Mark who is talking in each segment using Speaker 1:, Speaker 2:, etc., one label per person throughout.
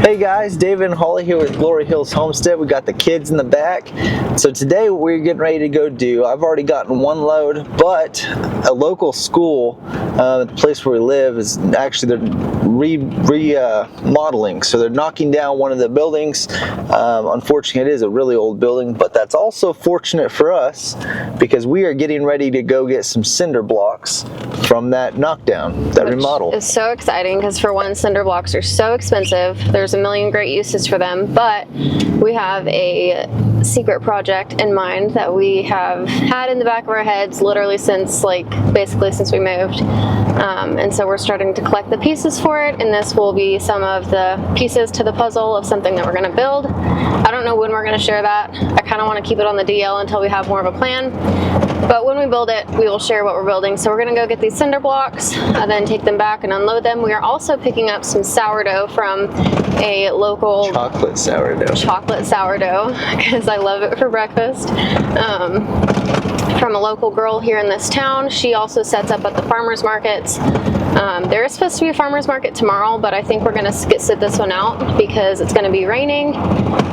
Speaker 1: Hey guys, David and Holly here with Glory Hills Homestead. We got the kids in the back. So today we're getting ready to go do, I've already gotten one load, but a local school, the place where we live, is actually they're remodeling. So they're knocking down one of the buildings. Unfortunately, it is a really old building, but that's also fortunate for us because we are getting ready to go get some cinder blocks from that knockdown, that remodel.
Speaker 2: It's so exciting because for one, cinder blocks are so expensive. There's a million great uses for them, but we have a secret project in mind that we have had in the back of our heads literally since basically since we moved. And so we're starting to collect the pieces for it, and this will be some of the pieces to the puzzle of something that we're going to build. I don't know when we're going to share that. I kind of want to keep it on the DL until we have more of a plan. But when we build it, we will share what we're building. So we're going to go get these cinder blocks and then take them back and unload them. We are also picking up some sourdough from a local
Speaker 1: Chocolate sourdough
Speaker 2: because I love it for breakfast. From a local girl here in this town. She also sets up at the farmers markets. There is supposed to be a farmers market tomorrow, but I think we're going to sit this one out because it's going to be raining,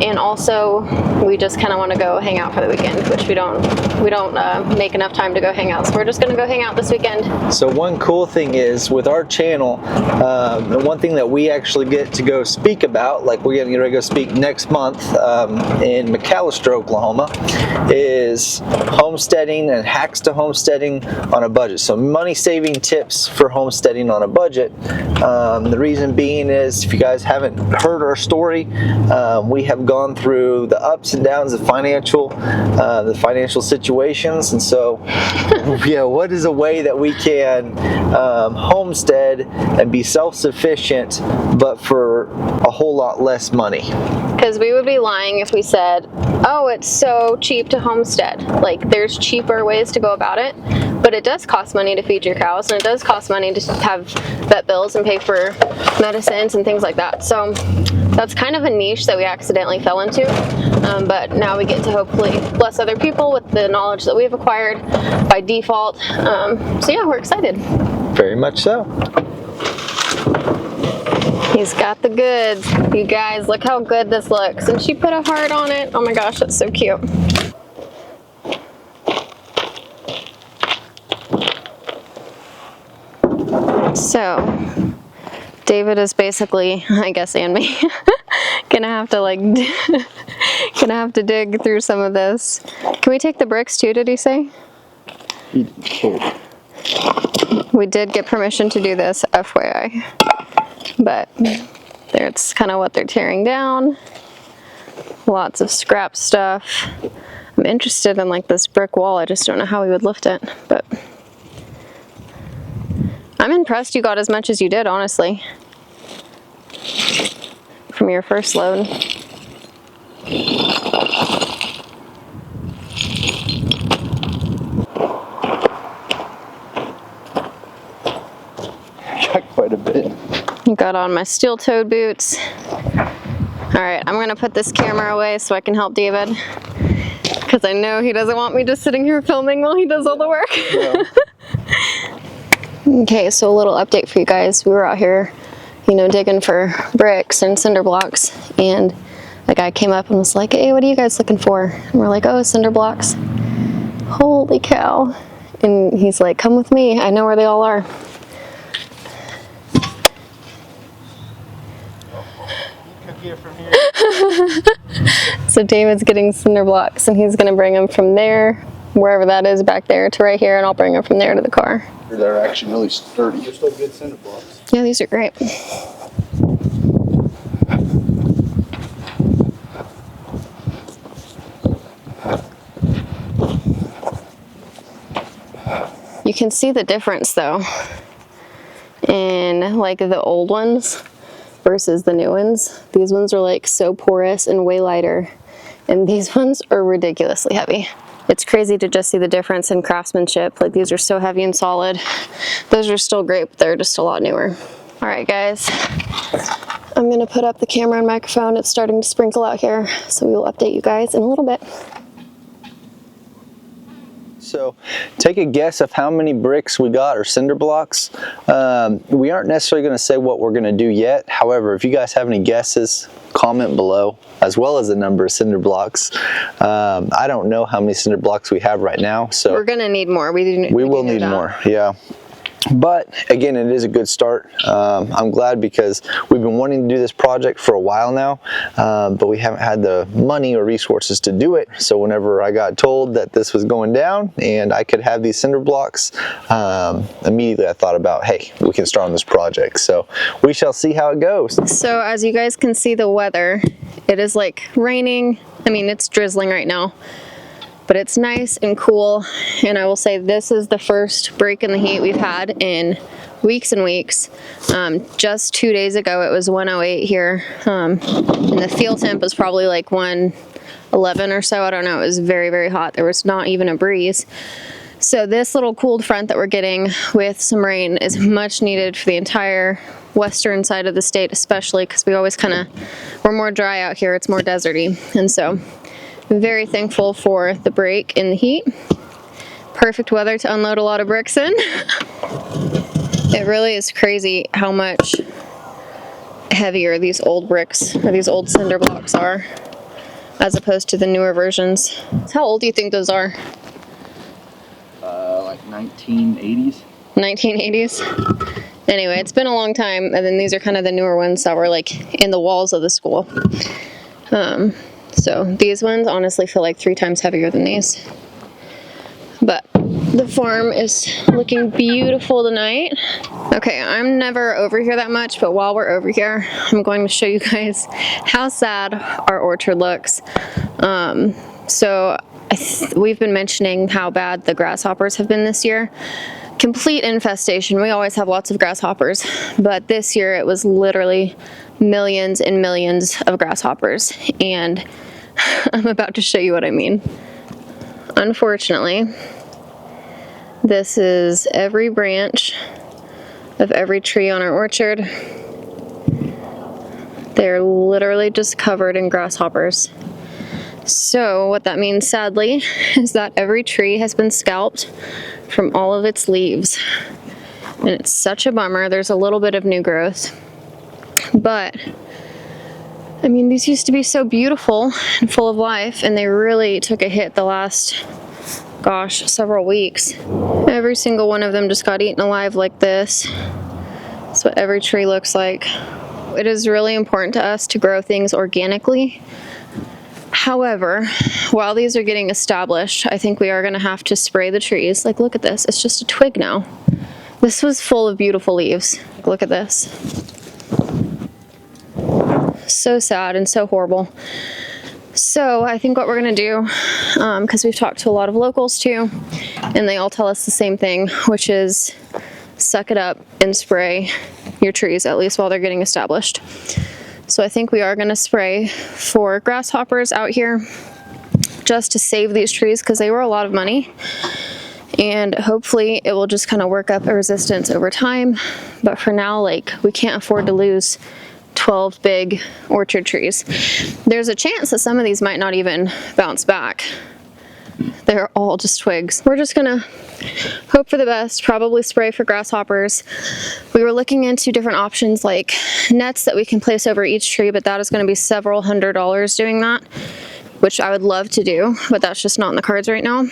Speaker 2: and also we just kind of want to go hang out for the weekend, which we don't make enough time to go hang out, so we're just going to go hang out this weekend. So
Speaker 1: one cool thing is with our channel, and one thing that we actually get to go speak about, like we're getting ready to go speak next month in McAllister, Oklahoma, is homesteading and hacks to homesteading on a budget. So money saving tips for homesteading on a budget. The reason being is, if you guys haven't heard our story, we have gone through the ups and downs of the financial situations, and so yeah, what is a way that we can homestead and be self-sufficient but for a whole lot less money?
Speaker 2: Because we would be lying if we said, oh, it's so cheap to homestead. Like, there's cheaper ways to go about it, but it does cost money to feed your cows, and it does cost money to have vet bills and pay for medicines and things like that. So that's kind of a niche that we accidentally fell into, but now we get to hopefully bless other people with the knowledge that we've acquired by default. So yeah, we're excited.
Speaker 1: Very much so.
Speaker 2: He's got the goods. You guys, look how good this looks. And she put a heart on it. Oh my gosh, that's so cute. So, David is basically, I guess, and me, gonna have to dig through some of this. Can we take the bricks too, did he say? We did get permission to do this, FYI. But it's kind of what they're tearing down. Lots of scrap stuff. I'm interested in this brick wall. I just don't know how we would lift it, but I'm impressed you got as much as you did, honestly, from your first load.
Speaker 1: Got quite a bit.
Speaker 2: Got on my steel-toed boots. All right, I'm gonna put this camera away so I can help David, because I know he doesn't want me just sitting here filming while he does all the work. Yeah. Okay, so a little update for you guys. We were out here, digging for bricks and cinder blocks, and the guy came up and was like, hey, what are you guys looking for? And we're like, oh, cinder blocks. Holy cow. And he's like, come with me, I know where they all are.
Speaker 1: From here.
Speaker 2: So David's getting cinder blocks, and he's going to bring them from there, wherever that is back there, to right here, and I'll bring them from there to the car.
Speaker 3: They're actually really sturdy. They're still good cinder blocks.
Speaker 2: Yeah, these are great. You can see the difference though in the old ones versus the new ones. These ones are so porous and way lighter, and these ones are ridiculously heavy. It's crazy to just see the difference in craftsmanship. These are so heavy and solid. Those are still great, but they're just a lot newer. All right, guys, I'm gonna put up the camera and microphone. It's starting to sprinkle out here, so we will update you guys in a little bit.
Speaker 1: So take a guess of how many bricks we got, or cinder blocks. We aren't necessarily going to say what we're going to do yet. However, if you guys have any guesses, comment below, as well as the number of cinder blocks. I don't know how many cinder blocks we have right now, so
Speaker 2: we're going to need more. We
Speaker 1: will need more, yeah. But again, it is a good start. I'm glad because we've been wanting to do this project for a while now, but we haven't had the money or resources to do it. So whenever I got told that this was going down and I could have these cinder blocks, immediately I thought about, hey, we can start on this project. So we shall see how it goes.
Speaker 2: So as you guys can see, the weather, it is like raining. I mean, it's drizzling right now, but it's nice and cool. And I will say this is the first break in the heat we've had in weeks and weeks. Just 2 days ago it was 108 here, and the field temp was probably like 111 or so. I don't know, it was very, very hot. There was not even a breeze. So this little cooled front that we're getting with some rain is much needed for the entire western side of the state, especially because we always we're more dry out here, it's more deserty. And so very thankful for the break in the heat. Perfect weather to unload a lot of bricks in. It really is crazy how much heavier these old bricks, or these old cinder blocks are, as opposed to the newer versions. How old do you think those are?
Speaker 3: Like 1980s.
Speaker 2: 1980s? Anyway, it's been a long time, and then these are kind of the newer ones that were like in the walls of the school. So these ones honestly feel like 3 times heavier than these. But the farm is looking beautiful tonight. Okay, I'm never over here that much, but while we're over here, I'm going to show you guys how sad our orchard looks. So we've been mentioning how bad the grasshoppers have been this year. Complete infestation. We always have lots of grasshoppers, but this year it was literally millions and millions of grasshoppers, and I'm about to show you what I mean. Unfortunately, this is every branch of every tree on our orchard. They're literally just covered in grasshoppers. So what that means, sadly, is that every tree has been scalped from all of its leaves. And it's such a bummer. There's a little bit of new growth, but I mean, these used to be so beautiful and full of life, and they really took a hit the last, gosh, several weeks. Every single one of them just got eaten alive like this. That's what every tree looks like. It is really important to us to grow things organically. However, while these are getting established, I think we are going to have to spray the trees. Like, look at this. It's just a twig now. This was full of beautiful leaves. Look at this. So sad and so horrible. So I think what we're going to do, because we've talked to a lot of locals too, and they all tell us the same thing, which is suck it up and spray your trees, at least while they're getting established. So I think we are going to spray for grasshoppers out here just to save these trees, because they were a lot of money, and hopefully it will just kind of work up a resistance over time. But for now, like, we can't afford to lose 12 big orchard trees. There's a chance that some of these might not even bounce back. They're all just twigs. We're just gonna hope for the best, probably spray for grasshoppers. We were looking into different options like nets that we can place over each tree, but that is going to be several $100s doing that, which I would love to do, but that's just not in the cards right now.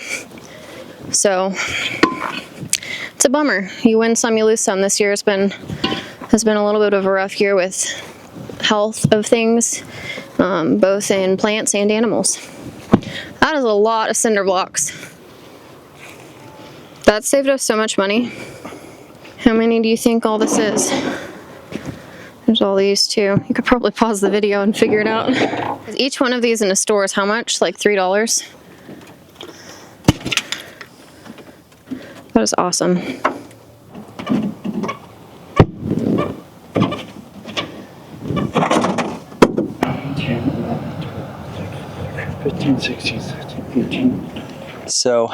Speaker 2: So it's a bummer. You win some, you lose some. This year has been a little bit of a rough year with health of things, both in plants and animals. That is a lot of cinder blocks. That saved us so much money. How many do you think all this is? There's all these too. You could probably pause the video and figure it out. Each one of these in a store is how much? Like $3? That is awesome.
Speaker 3: 15, 16, 17, 18.
Speaker 1: So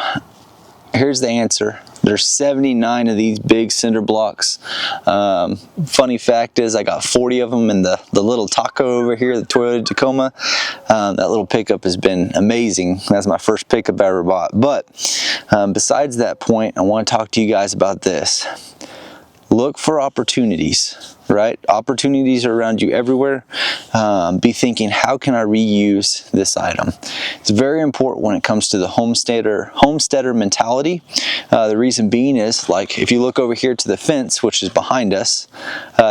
Speaker 1: here's the answer. There's 79 of these big cinder blocks. Funny fact is I got 40 of them in the little Taco over here, the Toyota Tacoma. That little pickup has been amazing. That's my first pickup I ever bought. But besides that point, I want to talk to you guys about this. Look for opportunities, right? Opportunities are around you everywhere. Be thinking, how can I reuse this item? It's very important when it comes to the homesteader mentality. The reason being is, like, if you look over here to the fence, which is behind us,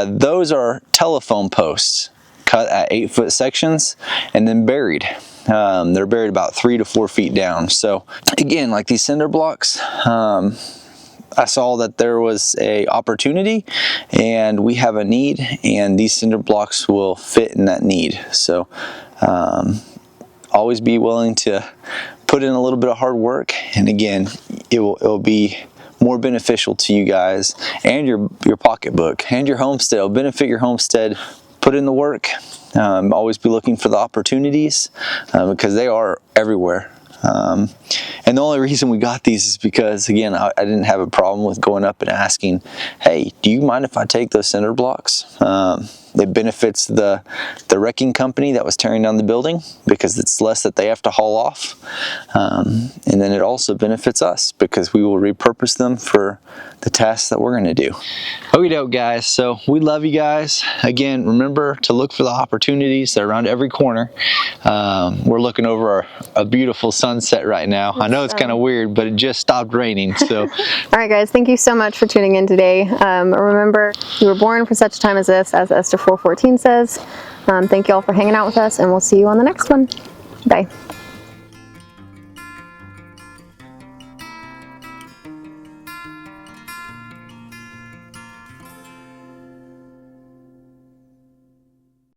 Speaker 1: those are telephone posts cut at 8-foot sections and then buried. They're buried about 3 to 4 feet down. So again, like these cinder blocks, I saw that there was a opportunity and we have a need, and these cinder blocks will fit in that need. So always be willing to put in a little bit of hard work, and again, it will be more beneficial to you guys and your pocketbook and your homestead. It'll benefit your homestead. Put in the work. Always be looking for the opportunities because they are everywhere. And the only reason we got these is because, again, I didn't have a problem with going up and asking, hey, do you mind if I take those cinder blocks? It benefits the wrecking company that was tearing down the building because it's less that they have to haul off. And then it also benefits us because we will repurpose them for the tasks that we're going to do. Okie doke, guys. So we love you guys. Again, remember to look for the opportunities. They're around every corner. We're looking over a beautiful sunset right now. I know it's kind of weird, but it just stopped raining. So,
Speaker 2: all right, guys, thank you so much for tuning in today. Remember, you were born for such a time as this, as Esther 4:14 says. Thank you all for hanging out with us, and we'll see you on the next one. Bye.